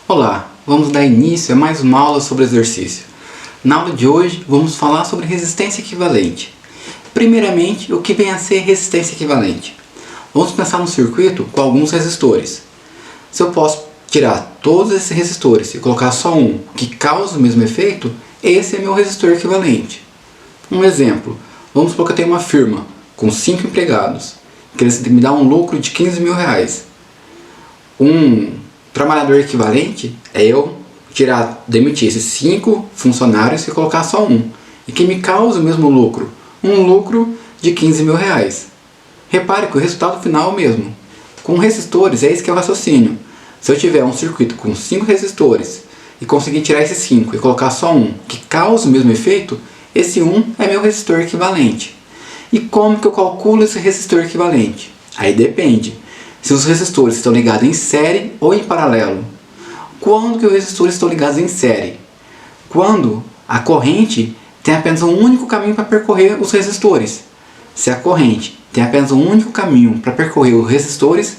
Olá, vamos dar início a mais uma aula sobre exercício. Na aula de hoje vamos falar sobre resistência equivalente. Primeiramente, o que vem a ser resistência equivalente? Vamos pensar num circuito com alguns resistores. Se eu posso tirar todos esses resistores e colocar só um que causa o mesmo efeito, esse é meu resistor equivalente. Um exemplo, vamos supor que eu tenho uma firma com 5 empregados, que eles me dão um lucro de R$15.000. Um trabalhador equivalente é eu demitir esses 5 funcionários e colocar só um, e que me causa o mesmo lucro, um lucro de R$15.000. Repare que o resultado final é o mesmo. Com resistores é isso que é o raciocínio. Se eu tiver um circuito com 5 resistores e conseguir tirar esses 5 e colocar só um que causa o mesmo efeito, esse um é meu resistor equivalente. E como que eu calculo esse resistor equivalente? Aí depende se os resistores estão ligados em série ou em paralelo. Quando que os resistores estão ligados em série? Quando a corrente tem apenas um único caminho para percorrer os resistores. Se a corrente tem apenas um único caminho para percorrer os resistores,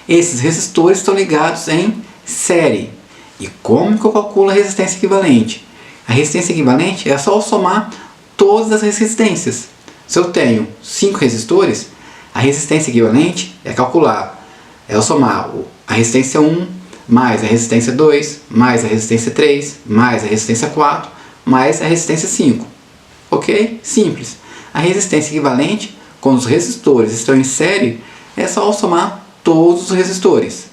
esses resistores estão ligados em série. E como que eu calculo a resistência equivalente? A resistência equivalente é só eu somar todas as resistências. Se eu tenho 5 resistores, a resistência equivalente é eu somar a resistência 1, mais a resistência 2, mais a resistência 3, mais a resistência 4, mais a resistência 5. Ok? Simples. A resistência equivalente, quando os resistores estão em série, é só eu somar todos os resistores.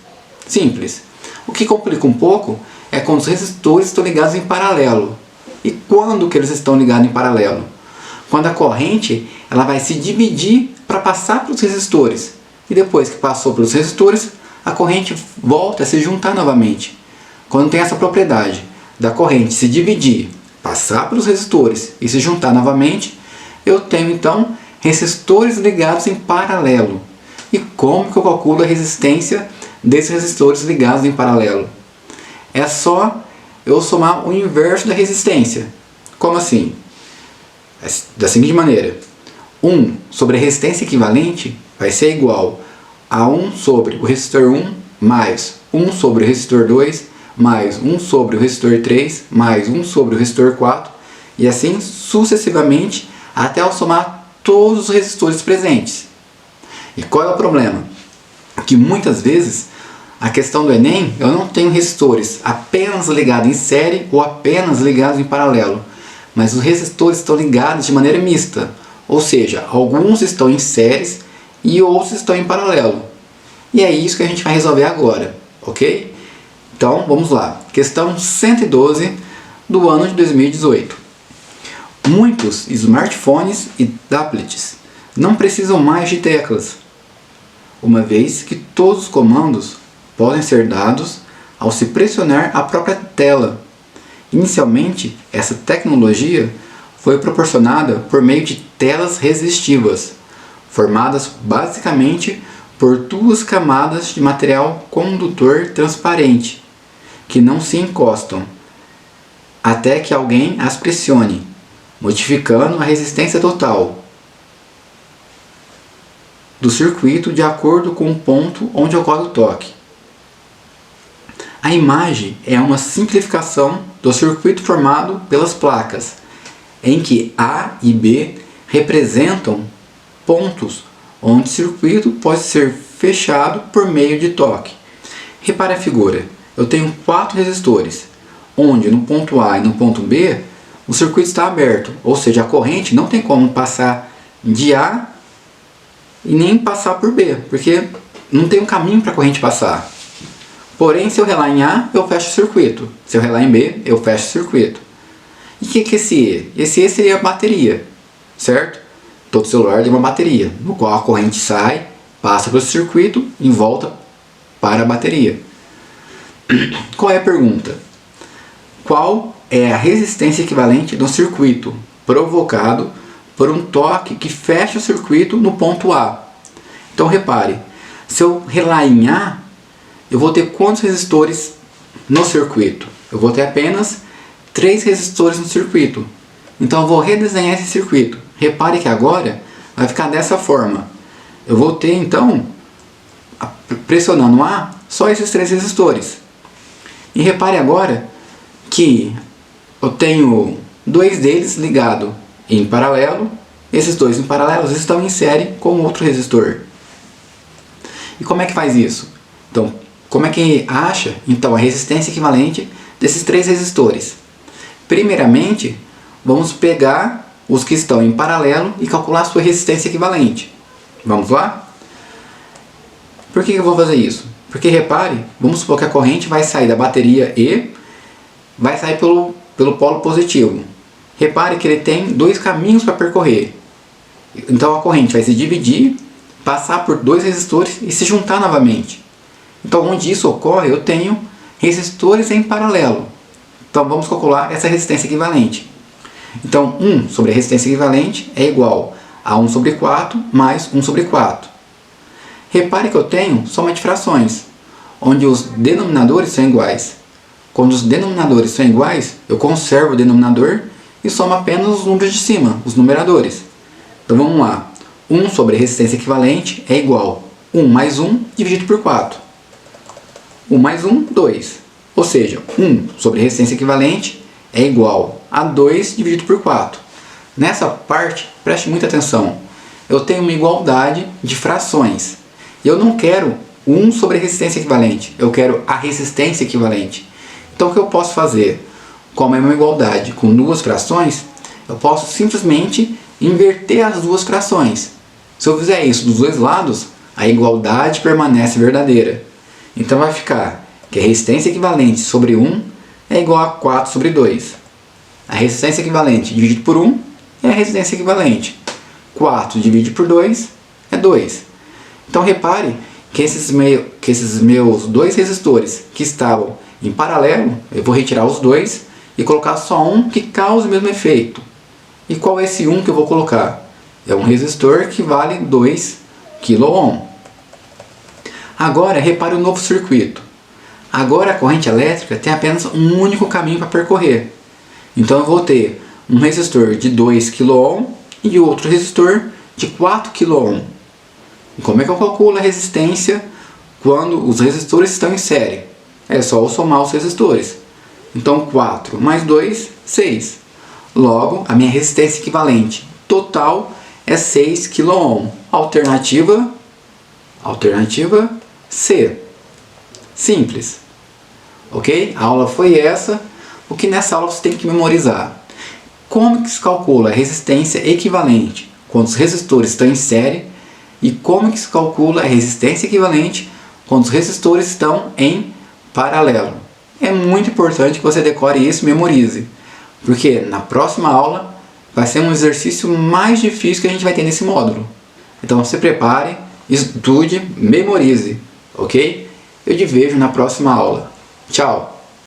Simples. O que complica um pouco é quando os resistores estão ligados em paralelo. E quando que eles estão ligados em paralelo? Quando a corrente ela vai se dividir para passar pelos resistores. E depois que passou pelos resistores, a corrente volta a se juntar novamente. Quando tem essa propriedade da corrente se dividir, passar pelos resistores e se juntar novamente, eu tenho então resistores ligados em paralelo. E como que eu calculo a resistência desses resistores ligados em paralelo? É só eu somar o inverso da resistência. Como assim? Da seguinte maneira: 1 sobre a resistência equivalente vai ser igual a 1 sobre o resistor 1 mais 1 sobre o resistor 2 mais 1 sobre o resistor 3 mais 1 sobre o resistor 4 e assim sucessivamente até eu somar todos os resistores presentes. E qual é o problema? Que muitas vezes a questão do Enem, eu não tenho resistores apenas ligados em série ou apenas ligados em paralelo, mas os resistores estão ligados de maneira mista, ou seja, alguns estão em séries e outros estão em paralelo. E é isso que a gente vai resolver agora, ok? Então vamos lá, questão 112 do ano de 2018. Muitos smartphones e tablets não precisam mais de teclas, uma vez que todos os comandos podem ser dados ao se pressionar a própria tela. Inicialmente, essa tecnologia foi proporcionada por meio de telas resistivas, formadas basicamente por 2 camadas de material condutor transparente, que não se encostam, até que alguém as pressione, modificando a resistência total do circuito de acordo com o ponto onde ocorre o toque. A imagem é uma simplificação do circuito formado pelas placas, em que A e B representam pontos onde o circuito pode ser fechado por meio de toque. Repare a figura. Eu tenho 4 resistores, onde no ponto A e no ponto B o circuito está aberto, ou seja, a corrente não tem como passar de A e nem passar por B, porque não tem um caminho para a corrente passar. Porém, se eu relar em A, eu fecho o circuito. Se eu relar em B, eu fecho o circuito. E o que é esse E? Esse E seria a bateria, certo? Todo celular tem uma bateria, no qual a corrente sai, passa pelo circuito e volta para a bateria. Qual é a pergunta? Qual é a resistência equivalente do circuito provocado por um toque que fecha o circuito no ponto A? Então repare, se eu relar em A, eu vou ter quantos resistores no circuito? Eu vou ter apenas 3 resistores no circuito. Então eu vou redesenhar esse circuito. Repare que agora vai ficar dessa forma. Eu vou ter então, pressionando A, só esses 3 resistores. E repare agora que eu tenho dois deles ligados em paralelo. Esses dois em paralelo estão em série com outro resistor. E como é que faz isso? Então, como é que acha então a resistência equivalente desses três resistores? Primeiramente, vamos pegar os que estão em paralelo e calcular a sua resistência equivalente. Vamos lá? Por que eu vou fazer isso? Porque repare, vamos supor que a corrente vai sair da bateria E, vai sair pelo polo positivo. Repare que ele tem dois caminhos para percorrer. Então a corrente vai se dividir, passar por dois resistores e se juntar novamente. Então onde isso ocorre, eu tenho resistores em paralelo. Então vamos calcular essa resistência equivalente. Então 1 sobre a resistência equivalente é igual a 1 sobre 4 mais 1 sobre 4. Repare que eu tenho soma de frações, onde os denominadores são iguais. Quando os denominadores são iguais, eu conservo o denominador e somo apenas os números de cima, os numeradores. Então vamos lá. 1 sobre a resistência equivalente é igual a 1 mais 1 dividido por 4. 1 mais 1, 2. Ou seja, 1 sobre a resistência equivalente é igual a 2 dividido por 4. Nessa parte, preste muita atenção. Eu tenho uma igualdade de frações. E eu não quero 1 sobre a resistência equivalente. Eu quero a resistência equivalente. Então o que eu posso fazer? Como é uma igualdade com duas frações, eu posso simplesmente inverter as duas frações. Se eu fizer isso dos dois lados, a igualdade permanece verdadeira. Então vai ficar que a resistência equivalente sobre 1 é igual a 4 sobre 2. A resistência equivalente dividido por 1 é a resistência equivalente. 4 dividido por 2 é 2. Então repare que esses meus dois resistores que estavam em paralelo, eu vou retirar os dois e colocar só um que causa o mesmo efeito. E qual é esse um que eu vou colocar? É um resistor que vale 2 kΩ. Agora repare o novo circuito. Agora a corrente elétrica tem apenas um único caminho para percorrer. Então eu vou ter um resistor de 2 kΩ e outro resistor de 4 kΩ. Como é que eu calculo a resistência quando os resistores estão em série? É só eu somar os resistores. Então 4 mais 2, 6. Logo, a minha resistência equivalente total é 6 kΩ. Alternativa C. Simples. Ok? A aula foi essa. O que nessa aula você tem que memorizar? Como que se calcula a resistência equivalente quando os resistores estão em série e como que se calcula a resistência equivalente quando os resistores estão em paralelo. É muito importante que você decore isso e memorize, porque na próxima aula vai ser um exercício mais difícil que a gente vai ter nesse módulo. Então se prepare, estude, memorize, ok? Eu te vejo na próxima aula. Tchau!